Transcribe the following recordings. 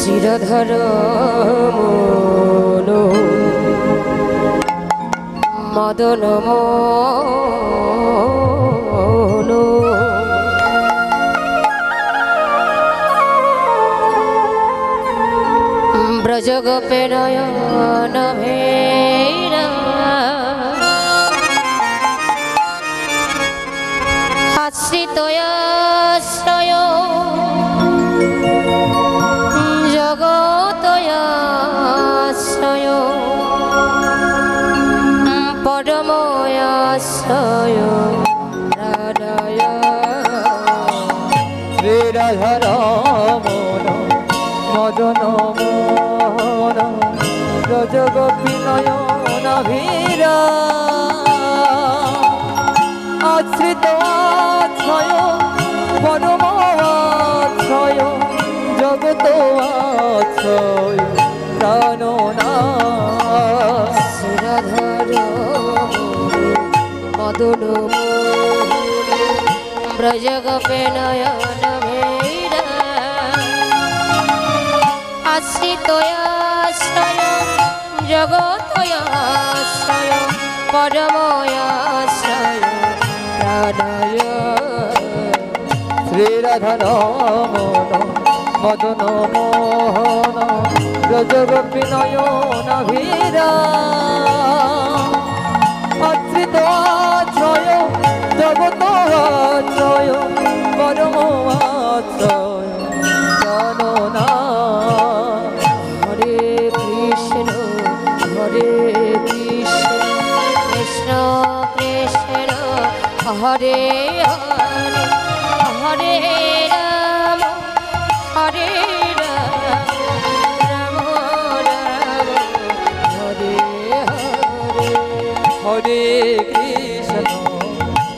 শিরধর মন মদন মোহন ব্রজ গোপে নয়ন ভেরা আশ্রিতয়াশ্রয় জগতয়াশ্রয় পরময়াশ্রয় রাধায় শ্রী রাধার মন মদন মোহন ব্রজ গোপী নয়ন ভীরা আশ্রিত আশ্রয় পরম আশ্রয় জগত আশ্রয় প্রাণনাথ রাধার মদন মোহন ব্রজ গোপে নয়ন ভীরা আশ্রিতয়াশ্রয় জগতয়াশ্রয় পরময়াশ্রয় রাধায় শ্রী রাধার মন মদন মোহন ব্রজ গোপী নয়ন ভীরা আশ্রিত আশ্রয় জগত আশ্রয় পরম আশ্রয় প্রাণনাথ হরে কৃষ্ণ কৃষ্ণ কৃষ্ণ হরে হরে হরে রাম হরে রাম রাম রাম হরে হরে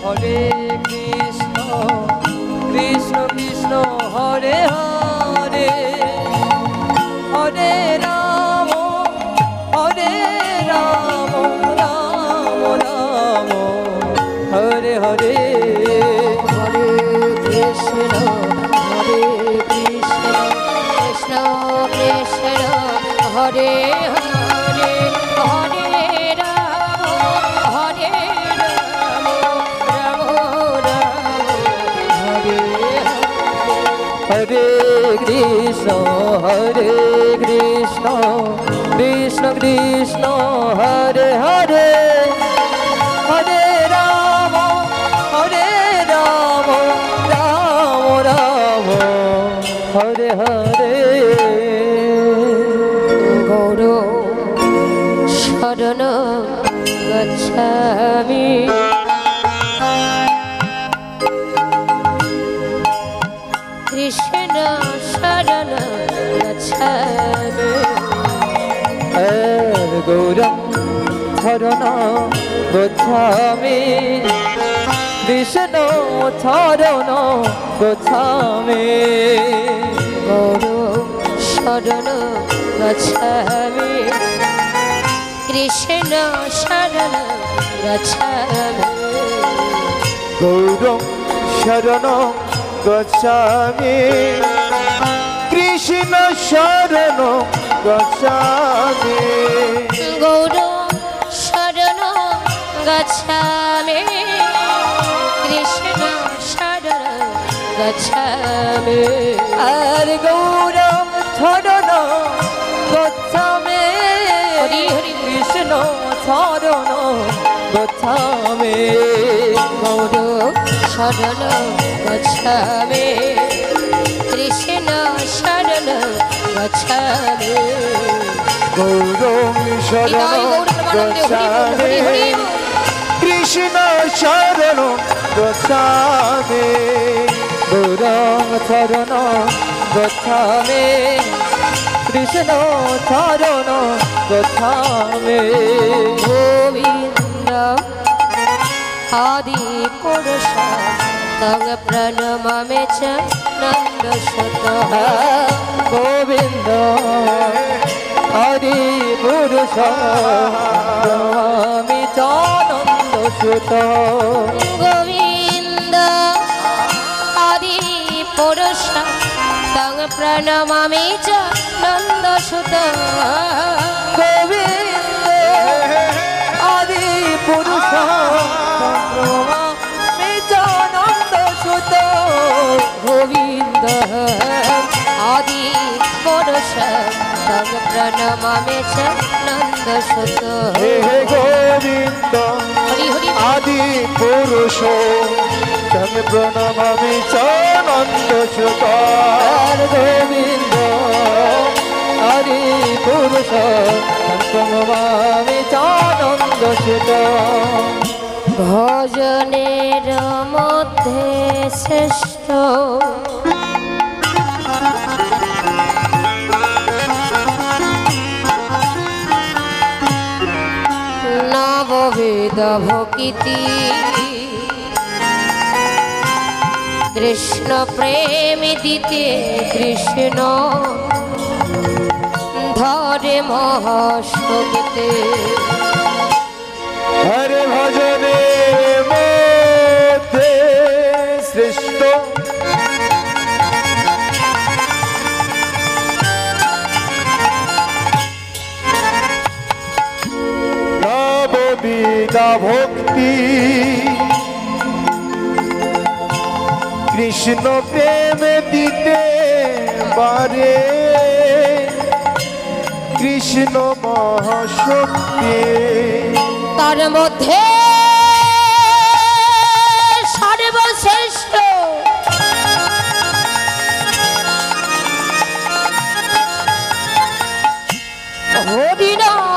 হরে কৃষ্ণ কৃষ্ণ কৃষ্ণ হরে হরে হরে রাম রাম রাম হরে হরে হরে কৃষ্ণ কৃষ্ণ কৃষ্ণ হরে হরে হরে রাম রাম রাম হরে হরে কৃষ্ণ কৃষ্ণ কৃষ্ণ হরে হরে হরে রাম রাম রাম হরে হরে গৌর শরণ গচ্ছামি কৃষ্ণ শরণ গচ্ছামি গৌরম শরণ গচ্ছামি কৃষ্ণ শরণ গচ্ছামি গৌর শরণ গচ্ছামি কৃষ্ণ শরণ গচ্ছামি গৌরম শরণ গচ্ছামি কৃষ্ণ শরণ গচ্ছামি গৌর শরণ গচ্ছামি কৃষ্ণ শরণ গচ্ছামি আর গৌরম শরণ গচ্ছামি হরি হরি কৃষ্ণ শরণ গচ্ছামি গৌর শরণ গচ্ছামি কৃষ্ণ শরণ গচ্ছামি গৌরম শরণ গচ্ছামি কৃষ্ণ শরণ গচ্ছামি গৌরম শরণ গচ্ছামি কৃষ্ণ শরণ গচ্ছামি গোবিন্দ আদি পুরুষ তং প্রণমামে চ নন্দ সুত গোবিন্দ হরি পুরুষ নমামি চানন্দ সুত গোবিন্দ আদি পুরুষ তং প্রণমামি চ নন্দসুত গোবিন্দ আদি পুরুষ নন্দ সুত গোবিন্দ আদি পুরুষ তং প্রণমামি চ নন্দসুত হে গোবিন্দ হরি হরি আদি পুরুষ তং প্রণমামি চ নন্দ সুত গোবিন্দ আদি পুরুষ তং প্রণমামি চ নন্দ সুত ভজনের মধ্যে শ্রেষ্ঠ নববেদ ভক্তি কৃষ্ণ প্রেম দিতে কৃষ্ণ ধরে মহাসগীতে হরে ভজনের মধ্যে শ্রেষ্ঠ নববিধা ভক্তি কৃষ্ণ প্রেম দিতে পারে কৃষ্ণ মহাশক্তি তার মধ্যে সর্বশ্রেষ্ঠ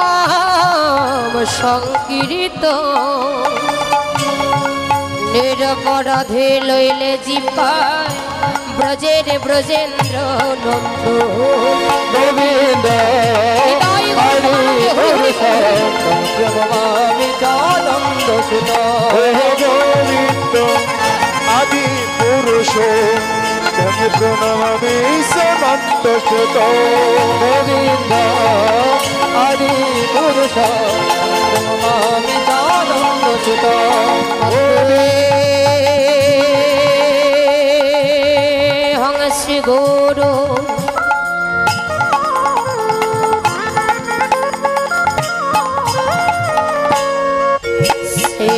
হরিনাম সংকীর্ত নিরপরাধে লইলে জিপায় ব্রজের ব্রজেন্দ্র নন্দ গোবিন্দ নন্দ সুত গোবিন্দ আদি পুরুষ প্রণমামি নন্দ সুত গোবিন্দ আদি পুরুষ প্রণমামি নন্দ সুত হংস গৌরু সে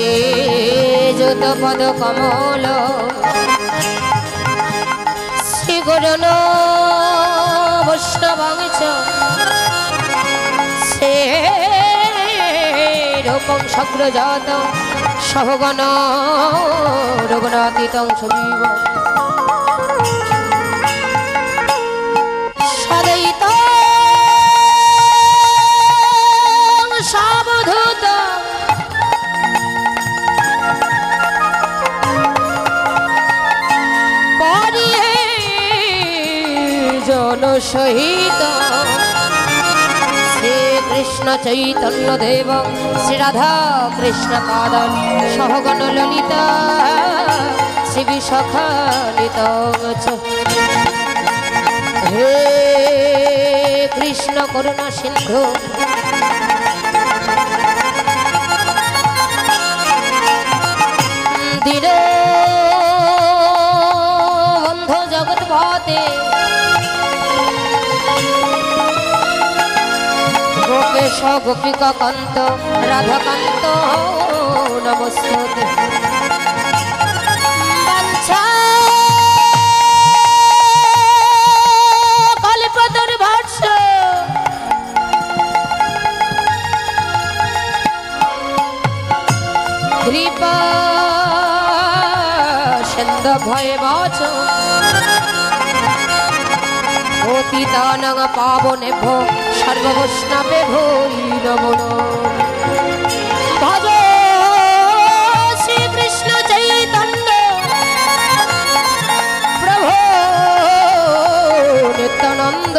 যত পদ কমল শ্রী গুরুন বৈষ্ণবাংশ সে রূপং সগ্রজাত সহগণ রঘুনাথিতং সজীব সদয়িত সাবধূত জন সহিত শ্রীকৃষ্ণ চৈতন্য দেব শ্রী রাধা কৃষ্ণ পাদন সহগণ ললিতা শ্রী বিশাখানিত হে কৃষ্ণ করুণা সিন্ধু দীন বন্ধু জগৎ ভাতে গোপেশ গোপিকা কান্ত রাধাকান্ত নমস্তে বাঞ্ছা কল্পতরুর্ভাস্য কৃপা সিন্ধ ভয়ে বাচ পতিতানাং পাবনেভ্যো সর্ববৈষ্ণবেভ্যো নমো নমঃ ভজ শ্রীকৃষ্ণ চৈতন্য প্রভু নিত্যানন্দ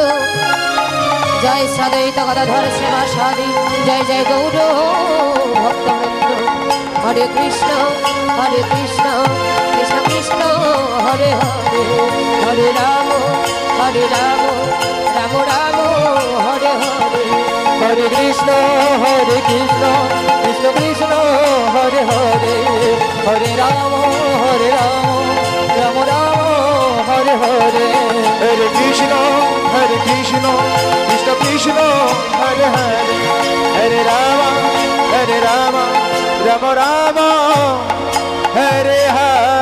জয় সদৈত গদাধর শিবাসাদি জয় জয় গৌর ভক্তবৃন্দ হরে কৃষ্ণ কৃষ্ণ কৃষ্ণ হরে হরে হরে রাম রাম রাম হরে হরে হরে কৃষ্ণ কৃষ্ণ কৃষ্ণ হরে হরে হরে রাম রাম রাম হরে হরে হরে কৃষ্ণ হরে কৃষ্ণ কৃষ্ণ কৃষ্ণ হরে হরে হরে রাম রাম রাম রাম হরে হরে